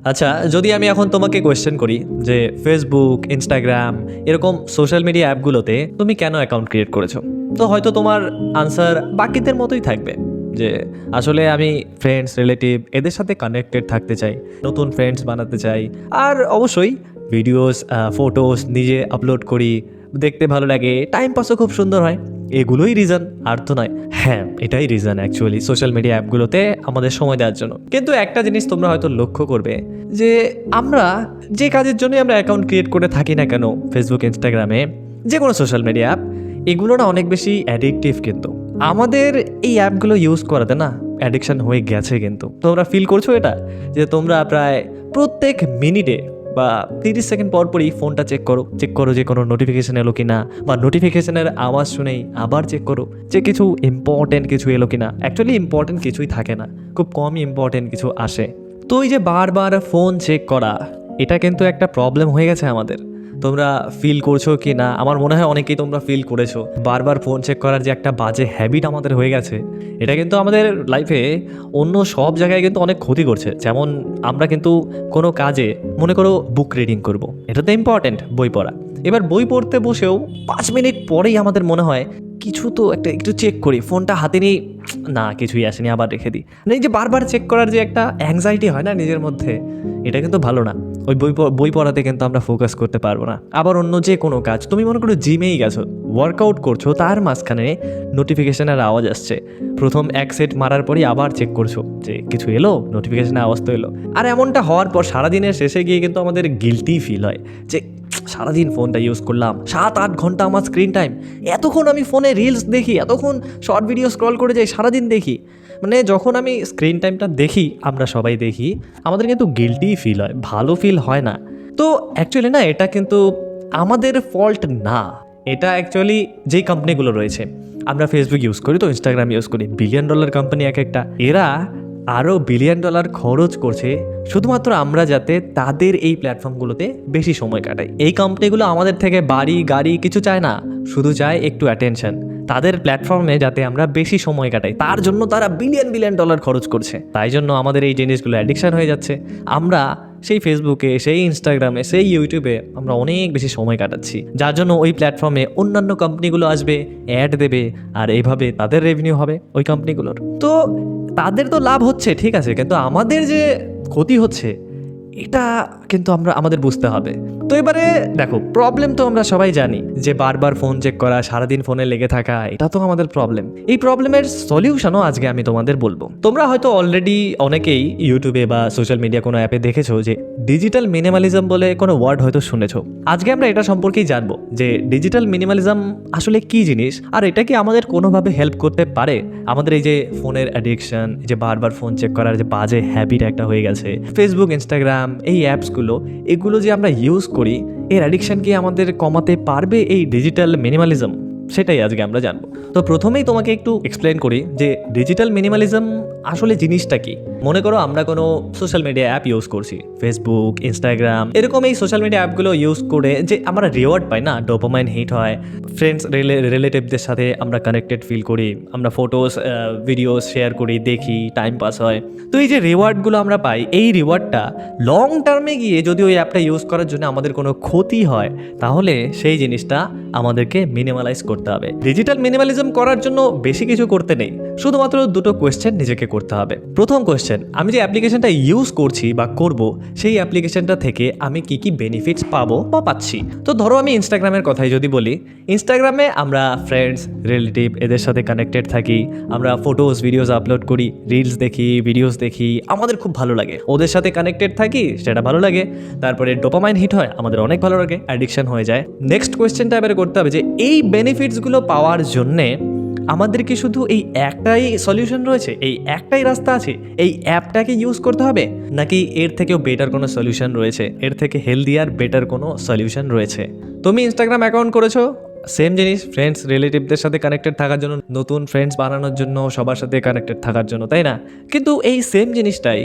আচ্ছা, যদি আমি এখন তোমাকে কোয়েশ্চেন করি যে ফেসবুক, ইনস্টাগ্রাম এরকম সোশ্যাল মিডিয়া অ্যাপগুলোতে তুমি কেন অ্যাকাউন্ট ক্রিয়েট করেছো, তো হয়তো তোমার আনসার বাকিদের মতোই থাকবে যে আসলে আমি ফ্রেন্ডস, রিলেটিভ এদের সাথে কানেক্টেড থাকতে চাই, নতুন ফ্রেন্ডস বানাতে চাই, আর অবশ্যই ভিডিওস, ফটোস নিজে আপলোড করি, দেখতে ভালো লাগে, টাইম পাসও খুব সুন্দর হয়। এগুলোই রিজন, আর তো নয়। হ্যাঁ, এটাই রিজন অ্যাকচুয়ালি সোশ্যাল মিডিয়া অ্যাপগুলোতে আমাদের সময় দেওয়ার জন্য। কিন্তু একটা জিনিস তোমরা হয়তো লক্ষ্য করবে যে আমরা যে কাজের জন্যই আমরা অ্যাকাউন্ট ক্রিয়েট করে থাকি না কেন, ফেসবুক, ইনস্টাগ্রামে, যে কোনো সোশ্যাল মিডিয়া অ্যাপ, এগুলো না অনেক বেশি অ্যাডিকটিভ। কিন্তু আমাদের এই অ্যাপগুলো ইউজ করাতে না অ্যাডিকশান হয়ে গেছে। কিন্তু তোমরা ফিল করছো এটা, যে তোমরা প্রায় প্রত্যেক মিনিটে বা 30 সেকেন্ড পর পরই ফোনটা চেক করো যে কোনো নোটিফিকেশান এলো কি না, বা নোটিফিকেশানের আওয়াজ শুনেই আবার চেক করো যে কিছু ইম্পর্টেন্ট কিছু এলো কি না। অ্যাকচুয়ালি ইম্পর্টেন্ট কিছুই থাকে না, খুব কমই ইম্পর্টেন্ট কিছু আসে। তো এই যে বারবার ফোন চেক করা, এটা কিন্তু একটা প্রবলেম হয়ে গেছে আমাদের। তোমরা ফিল করছো কি না, আমার মনে হয় অনেকেই তোমরা ফিল করেছো। বারবার ফোন চেক করার যে একটা বাজে হ্যাবিট আমাদের হয়ে গেছে, এটা কিন্তু আমাদের লাইফে অন্য সব জায়গায় কিন্তু অনেক ক্ষতি করছে। যেমন আমরা কিন্তু কোনো কাজে মনে করো বুক রিডিং করব, এটা তো ইম্পর্টেন্ট, বই পড়া। এবার বই পড়তে বসেও 5 মিনিট পরেই আমাদের মনে হয় কিছু তো একটু চেক করি, ফোনটা হাতে নিই, না কিছুই আসেনি, আবার রেখে দিই। মানে এই যে বারবার চেক করার যে একটা অ্যাংজাইটি হয় না নিজের মধ্যে, এটা কিন্তু ভালো না। ওই বই পড়াতে কিন্তু আমরা ফোকাস করতে পারবো না। আবার অন্য যে কোনো কাজ, তুমি মনে করো জিমেই গেছো, ওয়ার্কআউট করছো, তার মাঝখানে নোটিফিকেশনের আওয়াজ আসছে, প্রথম 1 সেট মারার পরই আবার চেক করছো যে কিছু এলো, নোটিফিকেশনের আওয়াজ তো এলো। আর এমনটা হওয়ার পর সারাদিনের শেষে গিয়ে কিন্তু আমাদের গিল্টি ফিল হয় যে সারাদিন ফোনটা ইউজ করলাম, 7-8 ঘন্টা আমার স্ক্রিন টাইম, এতক্ষণ আমি ফোনে রিলস দেখি, এতক্ষণ শর্ট ভিডিও স্ক্রল করে যাই, সারাদিন দেখি। মানে যখন আমি স্ক্রিন টাইমটা দেখি, আমরা সবাই দেখি, আমাদের কিন্তু গিল্টি ফিল হয়, ভালো ফিল হয় না। তো অ্যাকচুয়ালি না, এটা কিন্তু আমাদের ফল্ট না। এটা অ্যাকচুয়ালি যেই কোম্পানিগুলো রয়েছে, আমরা ফেসবুক ইউজ করি, তো ইনস্টাগ্রাম ইউজ করি, $1 বিলিয়ন কোম্পানি এক একটা, এরা আরও $1 বিলিয়ন খরচ করছে শুধুমাত্র আমরা যাতে তাদের এই প্ল্যাটফর্মগুলোতে বেশি সময় কাটাই। এই কোম্পানিগুলো আমাদের থেকে বাড়ি গাড়ি কিছু চায় না, শুধু চায় একটু অ্যাটেনশন। তাদের প্ল্যাটফর্মে যাতে আমরা বেশি সময় কাটাই, তার জন্য তারা $1 বিলিয়ন খরচ করছে। তাই জন্য আমাদের এই জিনিসগুলো অ্যাডিকশান হয়ে যাচ্ছে। আমরা সেই ফেসবুকে, সেই ইনস্টাগ্রামে, সেই ইউটিউবে আমরা অনেক বেশি সময় কাটাচ্ছি, যার জন্য ওই প্ল্যাটফর্মে অন্যান্য কোম্পানিগুলো আসবে, অ্যাড দেবে, আর এইভাবে তাদের রেভিনিউ হবে ওই কোম্পানিগুলোর। তো তাদের তো লাভ হচ্ছে, ঠিক আছে, কিন্তু আমাদের যে ক্ষতি হচ্ছে, এটা কিন্তু আমাদের বুঝতে হবে। তো এবারে দেখো, প্রবলেম তো আমরা সবাই জানি যে বারবার ফোন চেক করা, সারাদিন ফোনে লেগে থাকা, এটা তো আমাদের প্রবলেম। এই প্রবলেমের সলিউশনও আজকে আমি তোমাদের বলবো। তোমরা হয়তো অলরেডি অনেকেই ইউটিউবে বা সোশ্যাল মিডিয়া কোনো অ্যাপে দেখেছো যে ডিজিটাল মিনিমালিজম বলে কোনো ওয়ার্ড হয়তো শুনেছো। আজকে আমরা এটা সম্পর্কেই জানবো যে ডিজিটাল মিনিমালিজম আসলে কি জিনিস, আর এটা কি আমাদের কোনোভাবে হেল্প করতে পারে আমাদের এই যে ফোনের অ্যাডিকশন, এই যে বারবার ফোন চেক করার যে বাজে হ্যাবিট একটা হয়ে গেছে, ফেসবুক, ইনস্টাগ্রাম এই অ্যাপসগুলো, এগুলো যে আমরা ইউজ করি, এর অ্যাডিকশন কি আমাদের কমাতে পারবে এই ডিজিটাল মিনিমালিজম? সেটাই আজকে আমরা জানবো। তো প্রথমেই তোমাকে একটু এক্সপ্লেন করি যে ডিজিটাল মিনিমালিজম আসলে জিনিসটা কি। মনে করো আমরা কোনো সোশ্যাল মিডিয়া অ্যাপ ইউজ করছি, ফেসবুক, ইনস্টাগ্রাম, এরকম এই সোশ্যাল মিডিয়া অ্যাপগুলো ইউজ করে যে আমরা রিওয়ার্ড পাই না, ডোপামাইন হিট হয়, ফ্রেন্ডস রিলেটিভদের সাথে আমরা কানেক্টেড ফিল করি, আমরা ফটোস ভিডিওস শেয়ার করি, দেখি, টাইম পাস হয়। তো এই যে রিওয়ার্ডগুলো আমরা পাই, এই রিওয়ার্ডটা লং টার্মে গিয়ে যদি ওই অ্যাপটা ইউজ করার জন্য আমাদের কোনো ক্ষতি হয়, তাহলে সেই জিনিসটা আমাদেরকে মিনিমালাইজ করতে হবে। ডিজিটাল মিনিমালিজম করার জন্য বেশি কিছু করতে নেই, শুধুমাত্র 2টো কোয়েশ্চেন নিজেকে করতে হবে। প্রথম কোয়েশ্চেন, আমি যে অ্যাপ্লিকেশনটা ইউজ করছি বা করব, সেই অ্যাপ্লিকেশনটা থেকে আমি কি কি বেনিফিটস পাবো বা পাচ্ছি। তো ধরো আমি ইনস্টাগ্রামের কথাই যদি বলি, ইনস্টাগ্রামে আমরা ফ্রেন্ডস, রিলেটিভ এদের সাথে কানেক্টেড থাকি, আমরা ফটোস, ভিডিওস আপলোড করি, রিলস দেখি, ভিডিওস দেখি, আমাদের খুব ভালো লাগে, ওদের সাথে কানেক্টেড থাকি, সেটা ভালো লাগে, তারপরে ডোপামাইন হিট হয়, আমাদের অনেক ভালো লাগে, অ্যাডিকশন হয়ে যায়। নেক্সট কোয়েশ্চেনটা এবারে করতে হবে যে এই বেনিফিটসগুলো পাওয়ার জন্যে আমাদের কি শুধু এই একটাই সলিউশন রয়েছে, এই একটাই রাস্তা আছে, এই অ্যাপটাকে ইউজ করতে হবে, নাকি এর থেকেও বেটার কোনো সলিউশন রয়েছে, এর থেকে হেলদি আর বেটার কোনো সলিউশন রয়েছে? তুমি ইনস্টাগ্রাম অ্যাকাউন্ট করেছো, সেম জিনিস, ফ্রেন্ডস রিলেটিভদের সাথে কানেক্টেড থাকার জন্য, নতুন ফ্রেন্ডস বানানোর জন্য, সবার সাথে কানেক্টেড থাকার জন্য, তাই না? কিন্তু এই সেম জিনিসটাই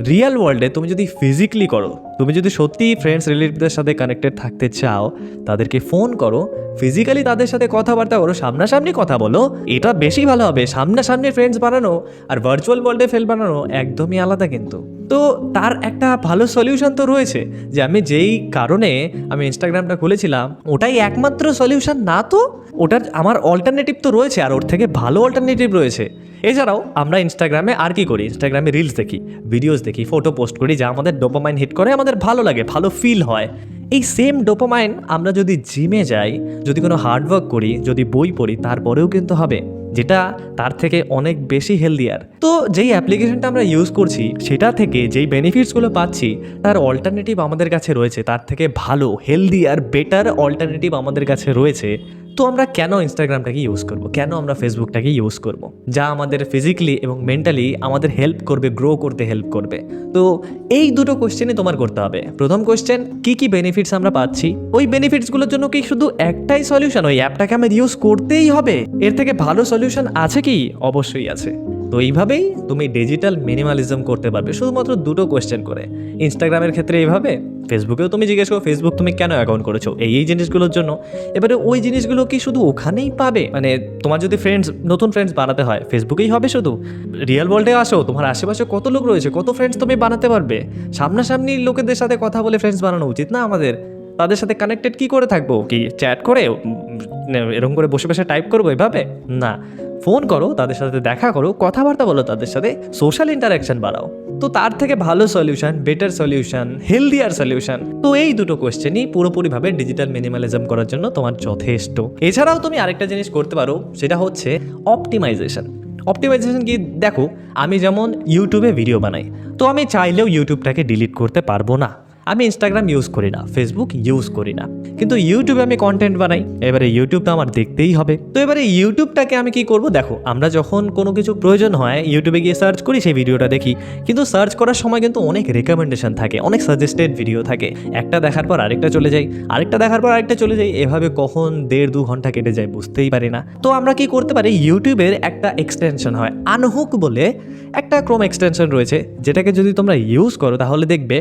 রিয়েল ওয়ার্ল্ডে তুমি যদি ফিজিক্যালি করো, তুমি যদি সত্যি ফ্রেন্ডস রিলেটিভদের সাথে কানেক্টেড থাকতে চাও, তাদেরকে ফোন করো, ফিজিক্যালি তাদের সাথে কথাবার্তা করো, সামনাসামনি কথা বলো, এটা বেশি ভালো হবে। সামনাসামনি ফ্রেন্ডস বানানো আর ভার্চুয়াল ওয়ার্ল্ডে ফ্রেন্ড বানানো একদমই আলাদা কিন্তু। তো তার একটা ভালো সলিউশন তো রয়েছে, যে আমি যেই কারণে আমি ইনস্টাগ্রামটা খুলেছিলাম ওটাই একমাত্র সলিউশন না, তো ওটার আমার অল্টারনেটিভ তো রয়েছে, আর ওর থেকে ভালো অল্টারনেটিভ রয়েছে। এছাড়াও আমরা ইনস্টাগ্রামে আর কি করি, ইনস্টাগ্রামে রিলস দেখি, ভিডিওস দেখি, ফটো পোস্ট করি, যা আমাদের ডোপামাইন হিট করে, আমাদের ভালো লাগে, ভালো ফিল হয়। এই সেম ডোপামাইন আমরা যদি জিমে যাই, যদি কোনো হার্ডওয়ার্ক করি, যদি বই পড়ি, তারপরেও কিন্তু হবে, যেটা তার থেকে অনেক বেশি হেলদিয়ার। তো যেই অ্যাপ্লিকেশনটা আমরা ইউজ করছি সেটা থেকে যেই বেনিফিটসগুলো পাচ্ছি, তার অল্টারনেটিভ আমাদের কাছে রয়েছে, তার থেকে ভালো হেলদিয়ার বেটার অল্টারনেটিভ আমাদের কাছে রয়েছে। তো আমরা কেন ইনস্টাগ্রামটাকে ইউজ করব, কেন আমরা ফেসবুকটাকে ইউজ করব, যা আমাদের ফিজিক্যালি এবং মেন্টালি আমাদের হেল্প করবে, গ্রো করতে হেল্প করবে। তো এই দুটো কোশ্চেনই তোমার করতে হবে। প্রথম কোশ্চেন, কি কি বেনিফিটস আমরা পাচ্ছি, ওই বেনিফিটসগুলোর জন্য কি শুধু একটাই সলিউশন, ওই অ্যাপটাকে আমার ইউজ করতেই হবে, এর থেকে ভালো সলিউশন আছে কি? অবশ্যই আছে। তো এইভাবেই তুমি ডিজিটাল মিনিমালিজম করতে পারবে, শুধুমাত্র দুটো কোয়েশ্চেন করে। ইনস্টাগ্রামের ক্ষেত্রে এইভাবে, ফেসবুকেও তুমি জিজ্ঞেস করো ফেসবুক তুমি কেন অ্যাকাউন্ট করেছো, এই জিনিসগুলোর জন্য। এবারে ওই জিনিসগুলো কি শুধু ওখানেই পাবে? মানে তোমার যদি নতুন ফ্রেন্ডস বানাতে হয় ফেসবুকেই হবে শুধু? রিয়েল ওয়ার্ল্ডে আসো, তোমার আশেপাশে কত লোক রয়েছে, কত ফ্রেন্ডস তুমি বানাতে পারবে। সামনাসামনি লোকেদের সাথে কথা বলে ফ্রেন্ডস বানানো উচিত না আমাদের? তাদের সাথে কানেক্টেড কি করে থাকবো? কি চ্যাট করে, এরকম করে বসে বসে টাইপ করবো এভাবে? না, ফোন করো, তাদের সাথে দেখা করো, কথাবার্তা বলো, তাদের সাথে সোশ্যাল ইন্টারাকশন বাড়াও। তো তার থেকে ভালো solution, better solution, healthier solution, তো এই দুটো কোয়েশ্চেনই পুরোপুরিভাবে ডিজিটাল মিনিমালিজম করার জন্য তোমার যথেষ্ট। এছাড়াও তুমি আরেকটা জিনিস করতে পারো, সেটা হচ্ছে অপটিমাইজেশন। অপটিমাইজেশন কি? দেখো, আমি যেমন ইউটিউবে ভিডিও বানাই, তো আমি চাইলেও ইউটিউবটাকে ডিলিট করতে পারবো না। আমি ইনস্টাগ্রাম ইউজ করি না, ফেসবুক ইউজ করি না, কিন্তু ইউটিউবে আমি কন্টেন্ট বানাই, এবারে ইউটিউবটা আমার দেখতেই হবে। তো এবারে ইউটিউবটাকে আমি কি করব? দেখো, আমরা যখন কোনো কিছু প্রয়োজন হয় ইউটিউবে গিয়ে সার্চ করি, সেই ভিডিওটা দেখি, কিন্তু সার্চ করার সময় কিন্তু অনেক রেকমেন্ডেশন থাকে, অনেক সাজেস্টেড ভিডিও থাকে, একটা দেখার পর আরেকটা চলে যাই, আরেকটা দেখার পর আরেকটা চলে যাই, এভাবে কখন 1.5-2 ঘন্টা কেটে যায় বুঝতেই পারি না। তো আমরা কি করতে পারি, ইউটিউবের একটা এক্সটেনশন হয় আনহুক বলে, একটা ক্রোম এক্সটেনশন রয়েছে, যেটাকে যদি তোমরা ইউজ করো তাহলে দেখবে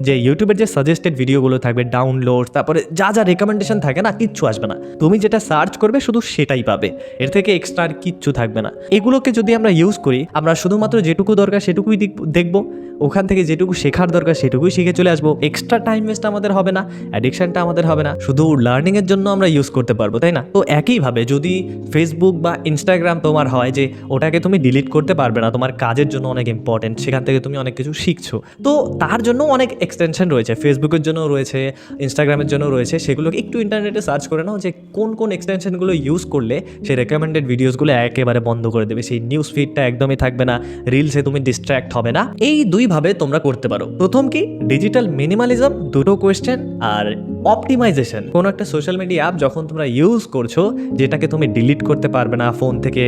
যে ইউটিউবের যে সাজেস্টেড ভিডিওগুলো থাকবে, ডাউনলোড, তারপরে যা যা রেকমেন্ডেশন থাকে না, কিচ্ছু আসবে না। তুমি যেটা সার্চ করবে শুধু সেটাই পাবে, এর থেকে এক্সট্রা আর কিচ্ছু থাকবে না। এগুলোকে যদি আমরা ইউজ করি, আমরা শুধুমাত্র যেটুকু দরকার সেটুকুই দেখবো, ওখান থেকে যেটুকু শেখার দরকার সেটুকুই শিখে চলে আসবো। এক্সট্রা টাইম ওয়েস্ট আমাদের হবে না, অ্যাডিকশনটা আমাদের হবে না, শুধু লার্নিংয়ের জন্য আমরা ইউজ করতে পারবো, তাই না? তো একইভাবে যদি ফেসবুক বা ইনস্টাগ্রাম তোমার হয় যে ওটাকে তুমি ডিলিট করতে পারবে না, তোমার কাজের জন্য অনেক ইম্পর্টেন্ট, সেখান থেকে তুমি অনেক কিছু শিখছো, তো তার জন্য অনেক এক্সটেনশন রয়েছে, ফেসবুকের জন্য রয়েছে, ইনস্টাগ্রামের জন্য রয়েছে। সেগুলোকে একটু ইন্টারনেটে সার্চ করে নাও যে কোন কোন এক্সটেনশনগুলো ইউজ করলে সেই রেকমেন্ডেড ভিডিওসগুলো একেবারে বন্ধ করে দেবে, সেই নিউজ ফিডটা একদমই থাকবে না, রিলসে তুমি ডিস্ট্র্যাক্ট হবে না। এই দুইভাবে তোমরা করতে পারো। প্রথম কি, ডিজিটাল মিনিমালিজম, দুটো কোয়েশ্চেন, আর অপটিমাইজেশন। কোনো একটা সোশ্যাল মিডিয়া অ্যাপ যখন তোমরা ইউজ করছো, যেটাকে তুমি ডিলিট করতে পারবে না, ফোন থেকে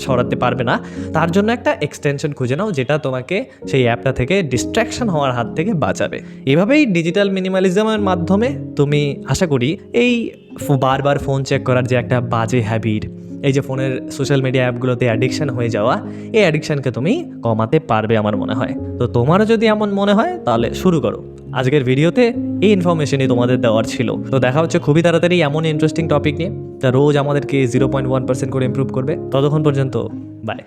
সরাতে পারবে না, তার জন্য একটা এক্সটেনশন খুঁজে নাও যেটা তোমাকে সেই অ্যাপটা থেকে ডিস্ট্র্যাকশন হওয়ার হাত থেকে বাঁচাবে। এভাবেই ডিজিটাল মিনিমালিজমের মাধ্যমে তুমি, আশা করি, এই বারবার ফোন চেক করার যে একটা বাজে হ্যাবিট, এই যে ফোনের সোশ্যাল মিডিয়া অ্যাপগুলোতে অ্যাডিকশন হয়ে যাওয়া, এই অ্যাডিকশনকে তুমি কমাতে পারবে আমার মনে হয়। তো তোমারও যদি এমন মনে হয় তাহলে শুরু করো। আজকের ভিডিওতে এই ইনফরমেশনই তোমাদের দেওয়ার ছিল। তো দেখা হচ্ছে খুবই তাড়াতাড়ি এমন ইন্টারেস্টিং টপিক নিয়ে, যা রোজ আমাদেরকে 0.1% করে ইমপ্রুভ করবে। ততক্ষণ পর্যন্ত বাই।